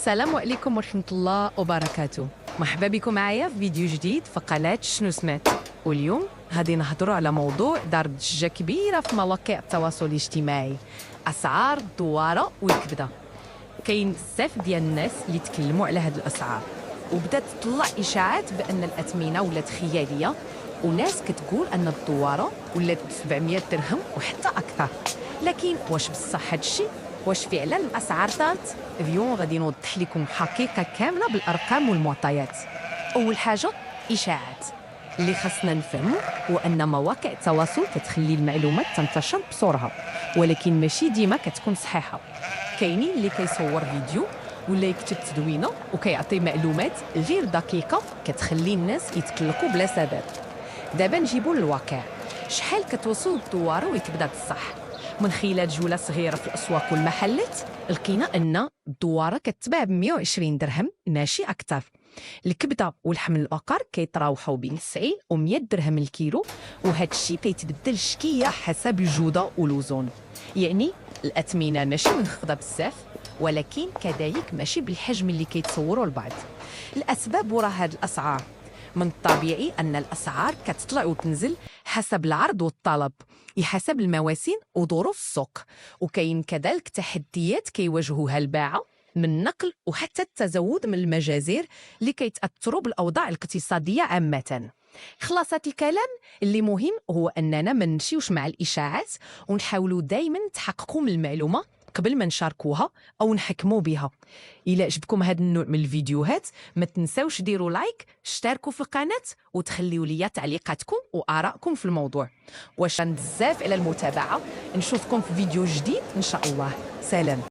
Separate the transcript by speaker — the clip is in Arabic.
Speaker 1: السلام عليكم ورحمة الله وبركاته. مرحبا بكم معايا في فيديو جديد في قناة شنو سمعت. واليوم غادي نهضروا على موضوع دار ضجة كبيرة في مواقع التواصل الاجتماعي: أسعار الدوارة والكبدة. كاين بزاف ديال الناس اللي تكلموا على هاد الأسعار، وبدات تطلع إشاعات بأن الأثمنة ولات خيالية، وناس كتقول أن الدوارة ولات ب 700 درهم وحتى أكثر. لكن واش بصح هادشي؟ واش فعلا الأسعار طارت؟ اليوم غادي نوضح لكم حقيقة كاملة بالأرقام والمعطيات. أول حاجة، إشاعات. اللي خاصنا نفهمو هو أن مواقع التواصل كتخلي المعلومات تنتشر بسرعة، ولكن ماشي ديما كتكون صحيحة. كاينين اللي كيصور فيديو ولا يكتب تدوينة وكيعطي معلومات غير دقيقة كتخلي الناس يتقلقوا بلا سبب. دابا نجيبو للواقع. شحال كتوصل الدوارة والكبدة بصح؟ من خلال جولة صغيرة في الأسواق والمحلات لقينا أن الدوارة كتباع ب 120 درهم ماشي أكثر. الكبدة واللحم البقر كيتراوحوا بين 90 و 100 درهم الكيلو، وهذا الشيء كيتبدل شكية حسب الجودة والوزن. يعني الأثمنة ماشي منخفضة بزاف، ولكن كذلك ماشي بالحجم اللي كيتصوروا البعض. الأسباب وراء هذه الأسعار: من الطبيعي أن الأسعار كتطلع وتنزل حسب العرض والطلب، حسب المواسم وظروف السوق. وكاين كذلك تحديات كيواجهوها الباعة من نقل وحتى التزود من المجازر اللي كيتأثروا بالأوضاع الاقتصادية عامة. خلاصة الكلام اللي مهم هو أننا ما نمشيوش مع الإشاعات، ونحاولوا دايما نتحققوا من المعلومة قبل ما نشاركوها أو نحكموا بها. إلا عجبكم هذا النوع من الفيديوهات ما تنساوش ديروا لايك، اشتركوا في القناة، وتخليوا لي تعليقاتكم وآرائكم في الموضوع. وشكرا بزاف على المتابعة، نشوفكم في فيديو جديد إن شاء الله. سلام.